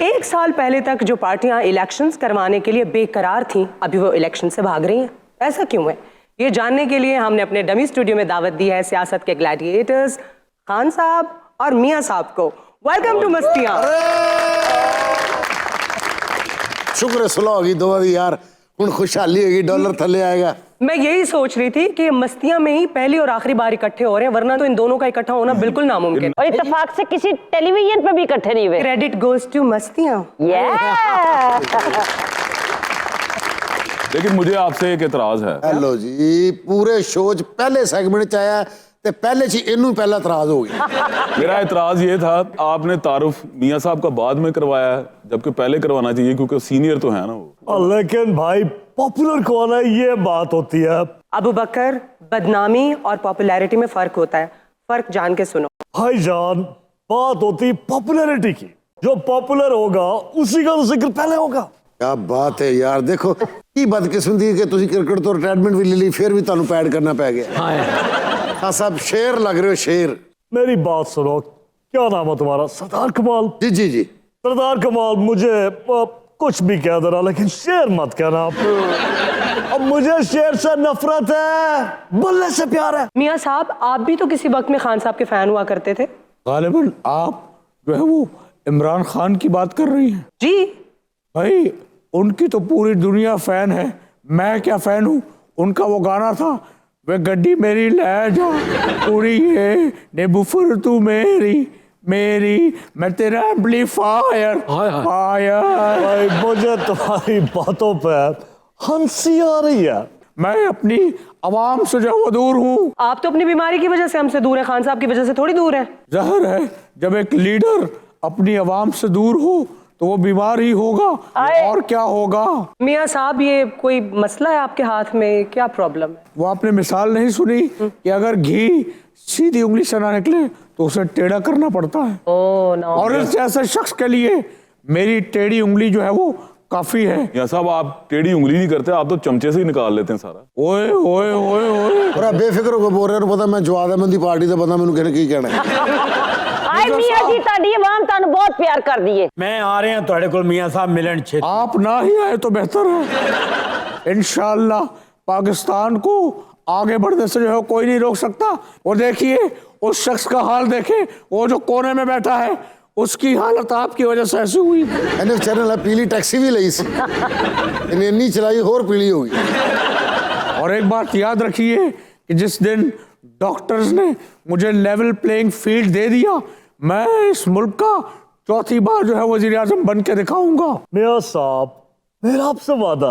1 साल पहले तक जो पार्टियां इलेक्शंस करवाने के लिए बेकरार थीं, अभी वो इलेक्शन से भाग रही हैं। ऐसा क्यों है? ये जानने के लिए हमने अपने डमी स्टूडियो में दावत दी है सियासत के ग्लैडिएटर्स खान साहब और मियां साहब को। वेलकम टू मस्तियां। शुक्र सुलह होगी दो यार, हुण खुशहाली होगी, डॉलर थले आएगा। मैं यही सोच रही थी कि मस्तियां में ही पहली और आखिरी बार इकट्ठे हो रहे हैं, वरना तो इन दोनों का इकट्ठा होना बिल्कुल नामुमकिन। और इत्तेफाक से किसी टेलीविजन पे भी इकट्ठे नहीं हुए। क्रेडिट गोज टू मस्तियां। लेकिन मुझे आपसे एक एतराज है। हेलो जी, पूरे शो च पहले सेगमेंट च आया ते पहले ची इनू पहला एतराज हो गया। मेरा एतराज ये था, आपने तारुफ मियां साहब का बाद में करवाया है, जबकि पहले करवाना चाहिए क्योंकि सीनियर तो है ना वो। लेकिन भाई पॉपुलर कौन है ये बात होती है। अबू बकर, बदनामी और पॉपुलैरिटी में फर्क होता है, फर्क जान के सुनो। भाईजान बात होती पॉपुलैरिटी की, जो पॉपुलर होगा उसी का तो जिक्र पहले होगा। क्या बात है यार, देखो की बदकिस्मती कि तुसी क्रिकेट तो रिटायरमेंट भी ले ली, फिर भी तुहानू पैड करना पै गया। हाँ साहब, शेर लग रहे हो शेर। मेरी बात सुनो, क्या नाम है तुम्हारा? सरदार कमाल। जी जी जी। सरदार कमाल, मुझे कुछ भी कह देना लेकिन शेर मत कहना आप। अब मुझे शेर से नफरत है, बल्ले से प्यार है। मियां साहब, आप भी तो किसी वक्त में खान साहब के फैन हुआ करते थे। गालिबन आप जो है वो इमरान खान की बात कर रही हैं। जी भाई, उनकी तो पूरी दुनिया फैन है, मैं क्या फैन हूँ। उनका वो गाना था, वे गड्डी मेरी ले जा पूरी ये नेबुफर तू मेरी मेरी, मैं तेरा एम्पलीफायर फायर। भाई मुझे तुम्हारी बातों पे हंसी आ रही है। मैं अपनी आवाम से जो वो दूर हूँ। आप तो अपनी बीमारी की वजह से हमसे दूर हैं, खान साहब की वजह से थोड़ी दूर हैं। ज़ाहिर है, जब एक लीडर अपनी आवाम से दूर हो तो वो बीमार ही होगा, और क्या होगा। मियां साहब, ये कोई मसला है आपके हाथ में, क्या प्रॉब्लम है? वो आपने मिसाल नहीं सुनी कि अगर घी सीधी उंगली से ना निकले तो उसे टेढ़ा करना पड़ता है। और इस जैसे शख्स के लिए मेरी टेढ़ी उंगली जो है वो काफी है। मियां साहब, आप टेढ़ी उंगली नहीं करते, आप तो चमचे से ही निकाल लेते हैं सारा। ओए ओए ओए ओए, और बेफिक्र होकर बोल रहे हो, पता मैं जवाब है मंदी पार्टी से बंदा, मैंने कहने की कहना है। आए मियां जी, ताड़ी आवाम तानु बहुत प्यार कर दिए। मैं आ रहे हैं थोड़े को मियां साहब मिलन छे। आप ना ही आए तो बेहतर है। इंशाल्लाह पाकिस्तान को आगे बढ़ने से जो है कोई नहीं रोक सकता। और देखिए उस शख्स का हाल देखे, वो जो कोने में बैठा है, उसकी हालत आपकी वजह से ऐसी हुई। एनएफ चैनल है, पीली टैक्सी भी ली सी, इन्हें नहीं चलाई और पीली होगी। और एक बात याद रखिए कि जिस दिन डॉक्टर्स ने मुझे लेवल प्लेइंग फील्ड दे दिया, मैं इस मुल्क का चौथी बार जो है वजीर आजम बन के दिखाऊंगा। मियां साहब, मेरा आपसे वादा,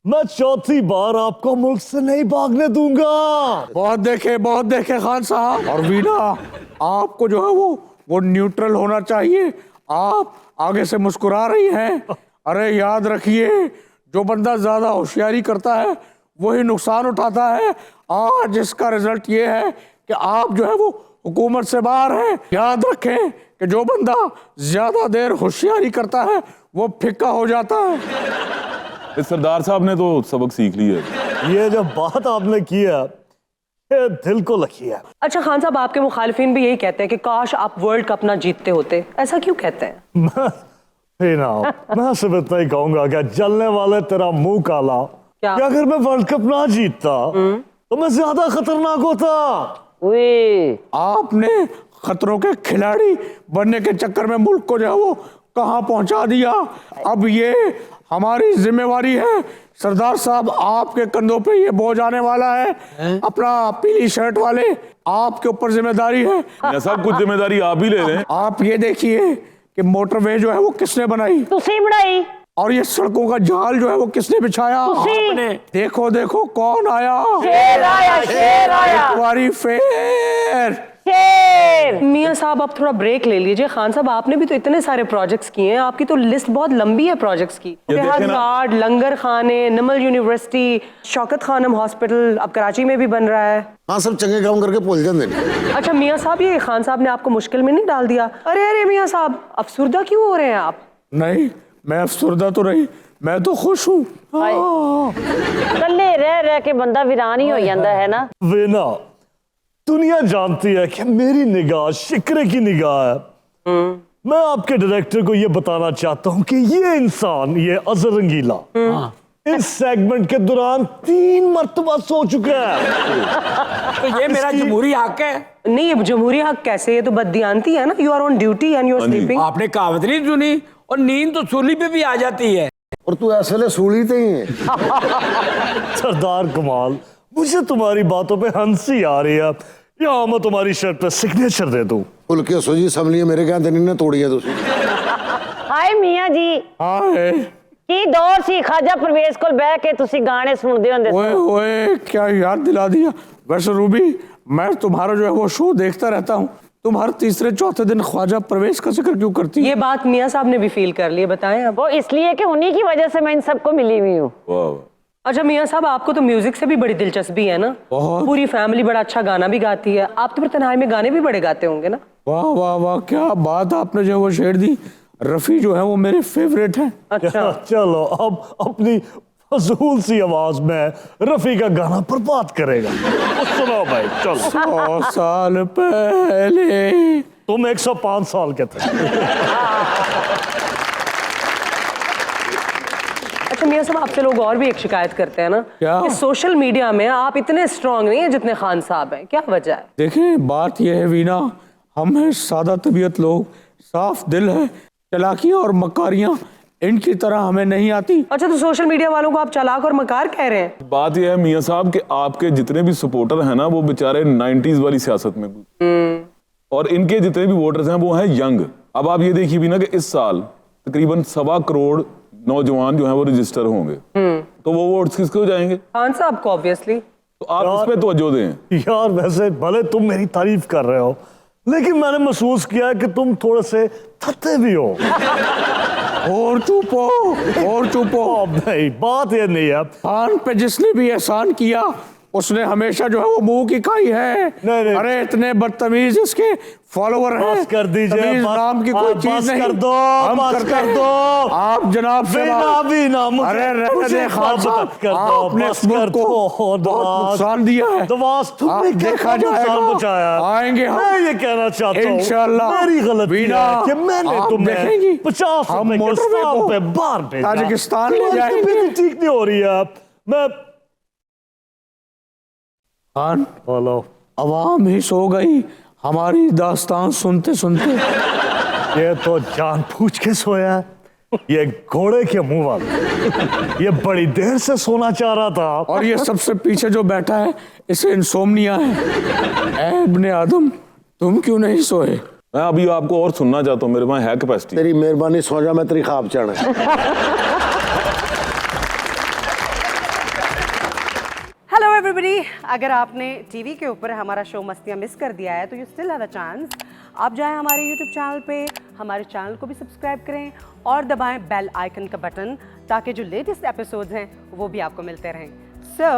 मैं चौथी बार आपको मुल्क से नहीं भागने दूंगा। बहुत देखे खान साहब। और वीना, आपको जो है वो न्यूट्रल होना चाहिए। आप आगे से मुस्कुरा रही हैं। अरे याद रखिए, जो बंदा ज्यादा होशियारी करता है वही नुकसान उठाता है। आज इसका रिजल्ट ये है कि आप जो है वो हुकूमत से बाहर हैं। याद रखें कि जो बंदा ज्यादा देर होशियारी करता है वो फिक्का हो जाता है। इस सरदार साहब ने तो सबक सीख लिया है। ये जो बात आपने की है, ये दिल को लगी है। अच्छा खान साहब, आपके मुखालिफिन भी यही कहते हैं कि काश आप वर्ल्ड कप ना जीतते होते। ऐसा क्यों कहते हैं? मैं सिर्फ इतना ही कहूंगा कि जलने वाले तेरा मुंह काला, क्या? कि अगर मैं वर्ल्ड कप ना जीतता तो मैं ज्यादा खतरनाक होता। आपने खतरों के खिलाड़ी बनने के चक्कर में मुल्क को जो है वो कहां पहुंचा दिया। अब ये हमारी जिम्मेवारी है। सरदार साहब, आपके कंधों पे ये बोझ आने वाला है। अपना पीली शर्ट वाले, आपके ऊपर जिम्मेदारी है। मियां साहब, कुछ जिम्मेदारी आप ही ले रहे हैं। आप ये देखिए कि मोटरवे जो है वो किसने बनाई? तुसी बनाई। और ये सड़कों का जाल जो है वो किसने बिछाया? आपने। देखो देखो कौन आया। शेर आया, शेर आया। तुम्हारी फेर। शेर। मियां साहब, आप थोड़ा ब्रेक ले लीजिए। खान साहब, आपने भी तो इतने सारे प्रोजेक्ट्स किए हैं, आपकी तो लिस्ट बहुत लंबी है प्रोजेक्ट्स की। गार्ड, लंगर खाने, नमल यूनिवर्सिटी, शौकत खानम हॉस्पिटल अब कराची में भी बन रहा है। हाँ, सब चंगे काम करके भूल जाते। अच्छा मियां साहब, ये खान साहब ने आपको मुश्किल में नहीं डाल दिया? अरे मियां साहब, अफसुर्दा क्यों हो रहे हैं आप? नहीं, मैं अफसुर्दा तो नहीं, मैं तो खुश हूँ। कल्ले रह रह के बंदा वीरान ही हो जाता है ना। वीना, दुनिया जानती है कि मेरी निगाह शिकरे की निगाह है। मैं आपके डायरेक्टर को ये बताना चाहता हूँ कि ये इंसान, ये अजहर रंगीला, इस सेगमेंट के दौरान 3 मरतबा सो चुका है। तो ये मेरा जमहूरी हक है। नहीं, ये जमहूरी हक कैसे? ये तो बददियानती है ना। You are on duty and you are sleeping. आपने कहावत नहीं सुनी, और नींद तो सूली पे भी आ जाती है। और तू ऐसे ले सूली ते ही है। सरदार कमाल, मुझे तुम्हारी बातों पे हंसी आ रही है। या मैं तुम्हारी शर्ट पे सिग्नेचर दे दूं? खुल के सो जी, समझिए मेरे कहते नहीं ना तोड़िए तुसी। ਹਾਏ ਮੀਆਂ ਜੀ हाय ਕੀ ਦੌਰ ਸੀ ਖਾਜਾ ਪ੍ਰਵੇਸ਼ ਕੋਲ ਬਹਿ ਕੇ ਤੁਸੀਂ ਗਾਣੇ ਸੁਣਦੇ ਹੁੰਦੇ ओए ਸੀ। ओए, क्या याद दिला दिया। वैसे रूबी, मैं तुम्हारा जो है वो शो देखता रहता हूँ। तुम हर तीसरे चौथे दिन ख्वाजा परवेज का जिक्र क्यों करती है? ये बात मियाँ साहब ने भी फील कर ली है, बताएं अब। वो इसलिए कि उन्हीं की वजह से मैं इन सबको मिली हुई हूँ। वाह। अच्छा मियाँ साहब, आपको तो म्यूजिक से भी बड़ी दिलचस्पी है ना? बहुत। पूरी फैमिली बड़ा अच्छा गाना भी गाती है। आप तो फिर तन्हाई में गाने भी बड़े गाते होंगे ना? वाह वाह वाह, क्या बात आपने जो है वो शेर दी। रफी जो है वो मेरे फेवरेट है। अच्छा। चलो अब अपनी फजूल सी आवाज में रफी का गाना बर्बाद करेगा। तो सुनो भाई, चलो। 100 साल पहले। तुम 105 साल के थे। अच्छा मियाँ साहब, आपसे लोग और भी एक शिकायत करते हैं ना क्या? कि सोशल मीडिया में आप इतने स्ट्रांग नहीं है जितने खान साहब हैं। क्या वजह है? देखें, बात यह है वीना, हम हैं सादा तबीयत लोग, साफ दिल है। चालाकियां और मकारियां इनकी तरह हमें नहीं आती। अच्छा, तो सोशल मीडिया वालों को आप चालाक और मकार कह रहे हैं? बात यह है मियाँ साहब कि आपके जितने भी सपोर्टर हैं ना, वो बेचारे 90s वाली सियासत में, और इनके जितने भी वोटर्स हैं वो हैं यंग। अब आप ये देखिए भी ना कि इस साल तकरीबन 1.25 करोड़ नौजवान जो हैं वो रजिस्टर होंगे, तो वो वोट्स किसको जाएंगे? खान साहब को ऑब्वियसली। तो आप इस पे तवज्जो दें। यार वैसे भले तुम मेरी तारीफ कर रहे हो, लेकिन मैंने महसूस किया है कि तुम थोड़े से थते भी हो। और चुप हो, और चुप हो। अब नहीं, बात ये नहीं है। खान पे जिसने भी एहसान किया उसने हमेशा जो है वो मुंह की खाई है। नहीं। अरे इतने बदतमीज इसके फॉलोवर हैं। बस कर दीजिए, तमीज बस- नाम की कोई बस चीज नहीं। कर दो, हम बस करते कर हैं। दो। आप जनाब से बीना, मुझे- अरे रहने मुझे दे खान बस साहब, कर दो, आपने बस इस मुल्क कर को दो। बहुत नुकसान दिया है। दवास तुमने आप क्या देखा नुकसान जाएगा। पहुंचाया? आएंगे हम। मैं ये कहना चाहता हूँ, इंशाल्लाह। मेरी गलती वीना, है कि मैंने आप तुम्हें देखेंगी। 50 हम रुपए के मोटरवे स्टाम्प को पे बाहर भेजा। ताजिकिस्तान ले तुम्हारी जाएंगे। तबीयत ठीक नहीं हो रही है। मैं खान, बोलो। अवाम ही सो गई हमारी दास्तान सुनते सुनते। ये तो जान पूछ के सोया है। ये घोड़े के मुंह वाला, ये बड़ी देर से सोना चाह रहा था। और ये सबसे पीछे जो बैठा है इसे इंसोम्निया है। ऐ इब्ने आदम, तुम क्यों नहीं सोए? मैं अभी आपको और सुनना चाहता हूँ, मेरे पास है कैपेसिटी। तेरी मेहरबानी, सो जा, मैं तेरी ख्वाब चाहना। हेलो एवरीबॉडी, अगर आपने टीवी के ऊपर हमारा शो मस्तियाँ मिस कर दिया है तो you still have a chance. आप जाएं हमारे यूट्यूब चैनल पे, हमारे चैनल को भी सब्सक्राइब करें और दबाएं बेल आइकन का बटन, ताकि जो लेटेस्ट एपिसोड्स हैं वो भी आपको मिलते रहें। सो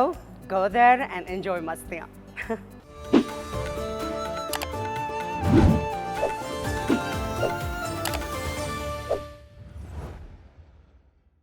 गो देयर एंड एंजॉय मस्तियाँ।